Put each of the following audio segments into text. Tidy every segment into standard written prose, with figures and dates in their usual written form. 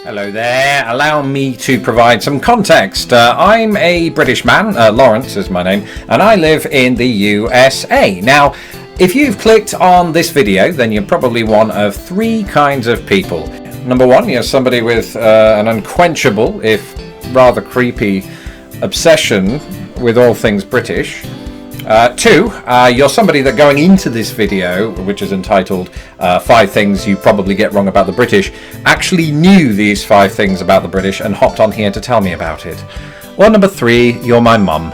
Hello there, allow me to provide some context. I'm a British man, Lawrence is my name, and I live in the USA. Now, if you've clicked on this video, then you're probably one of three kinds of people. Number one, you're somebody with an unquenchable, if rather creepy, obsession with all things British. Two, you're somebody that going into this video, which is entitled 5 Things You Probably Get Wrong About the British, actually knew these 5 things about the British and hopped on here to tell me about it. Or number 3, you're my mum.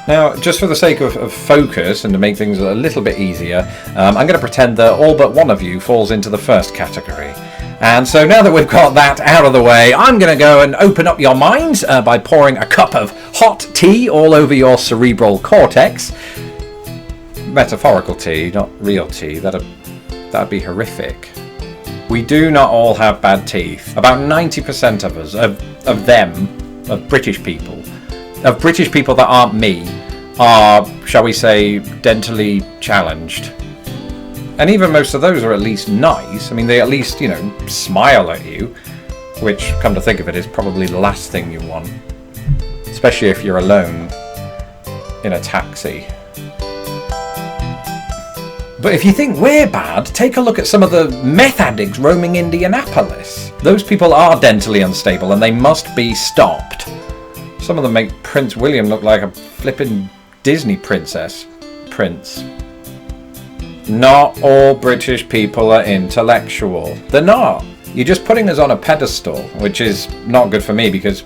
Now, just for the sake of focus and to make things a little bit easier, I'm going to pretend that all but one of you falls into the first category. And so now that we've got that out of the way, I'm going to go and open up your minds by pouring a cup of hot tea all over your cerebral cortex. Metaphorical tea, not real tea. That'd be horrific. We do not all have bad teeth. About 90% of us, of British people that aren't me, are, shall we say, dentally challenged. And even most of those are at least nice. I mean, they at least, smile at you, which, come to think of it, is probably the last thing you want. Especially if you're alone in a taxi. But if you think we're bad, take a look at some of the meth addicts roaming Indianapolis. Those people are dentally unstable and they must be stopped. Some of them make Prince William look like a flippin' Disney prince. Not all British people are intellectual. They're not. You're just putting us on a pedestal, which is not good for me because,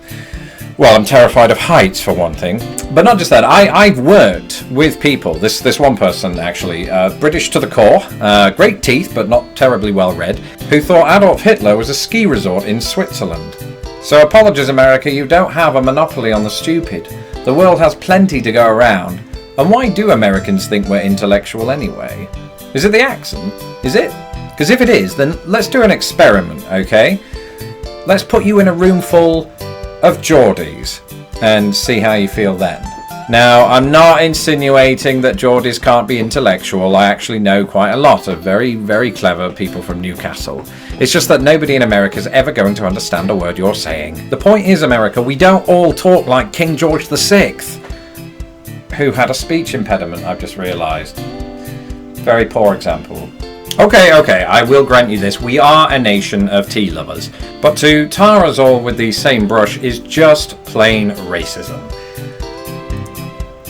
well, I'm terrified of heights for one thing. But not just that, I've worked with people, this one person actually, British to the core, great teeth but not terribly well read, who thought Adolf Hitler was a ski resort in Switzerland. So apologies America, you don't have a monopoly on the stupid. The world has plenty to go around. And why do Americans think we're intellectual anyway? Is it the accent? Is it? Because if it is, then let's do an experiment, okay? Let's put you in a room full of Geordies and see how you feel then. Now, I'm not insinuating that Geordies can't be intellectual. I actually know quite a lot of very, very clever people from Newcastle. It's just that nobody in America is ever going to understand a word you're saying. The point is, America, we don't all talk like King George VI, who had a speech impediment, I've just realised. Very poor example. Okay, I will grant you this. We are a nation of tea lovers. But to tar us all with the same brush is just plain racism.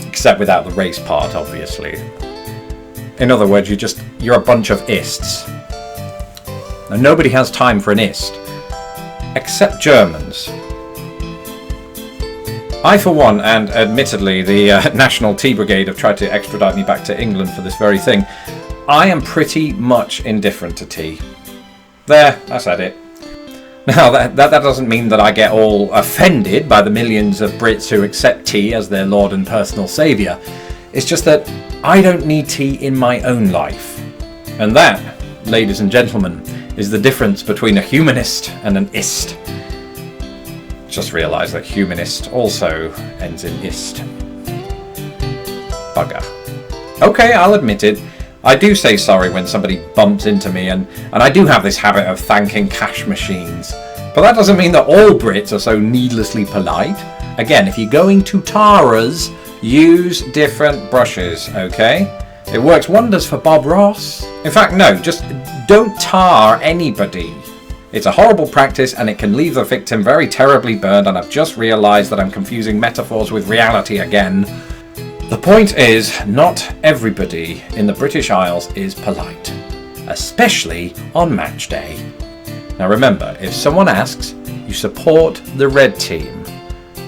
Except without the race part, obviously. In other words, you're a bunch of ists. Now, nobody has time for an ist. Except Germans. I, for one, and admittedly the National Tea Brigade have tried to extradite me back to England for this very thing, I am pretty much indifferent to tea. There, I said it. Now, that doesn't mean that I get all offended by the millions of Brits who accept tea as their lord and personal saviour. It's just that I don't need tea in my own life. And that, ladies and gentlemen, is the difference between a humanist and an ist. Just realised that humanist also ends in ist. Bugger. Okay, I'll admit it. I do say sorry when somebody bumps into me, and I do have this habit of thanking cash machines. But that doesn't mean that all Brits are so needlessly polite. Again, if you're going to tar us, use different brushes, okay? It works wonders for Bob Ross. In fact, no, just don't tar anybody. It's a horrible practice and it can leave the victim very terribly burned, and I've just realised that I'm confusing metaphors with reality again. The point is, not everybody in the British Isles is polite, especially on match day. Now remember, if someone asks, you support the red team.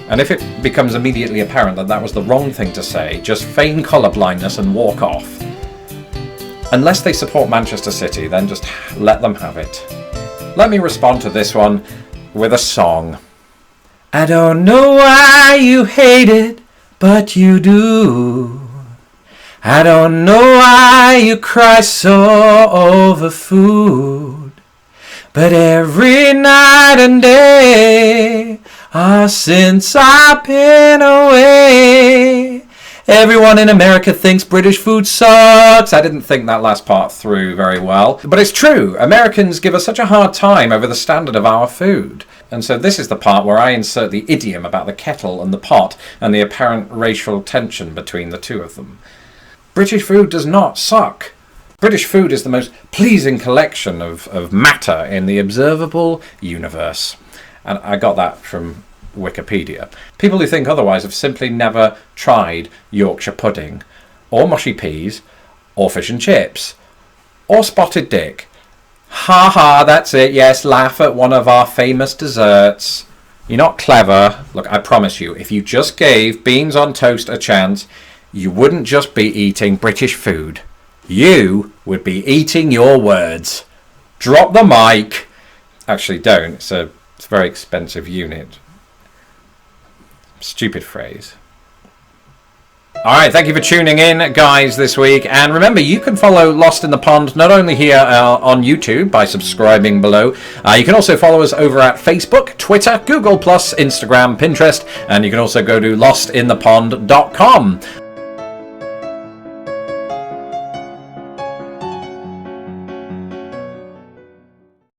And if it becomes immediately apparent that that was the wrong thing to say, just feign colourblindness and walk off. Unless they support Manchester City, then just let them have it. Let me respond to this one with a song. I don't know why you hate it, but you do. I don't know why you cry so over food. But every night and day, since I've been away, everyone in America thinks British food sucks. I didn't think that last part through very well. But it's true. Americans give us such a hard time over the standard of our food. And so this is the part where I insert the idiom about the kettle and the pot and the apparent racial tension between the two of them. British food does not suck. British food is the most pleasing collection of matter in the observable universe. And I got that from Wikipedia. People who think otherwise have simply never tried Yorkshire pudding, or mushy peas, or fish and chips, or spotted dick. Ha ha, that's it, yes, laugh at one of our famous desserts. You're not clever. Look, I promise you, if you just gave beans on toast a chance, you wouldn't just be eating British food. You would be eating your words. Drop the mic. Actually, don't. It's a very expensive unit. Stupid phrase. Alright, thank you for tuning in, guys, this week. And remember, you can follow Lost in the Pond not only here on YouTube by subscribing below. You can also follow us over at Facebook, Twitter, Google+, Instagram, Pinterest. And you can also go to lostinthepond.com.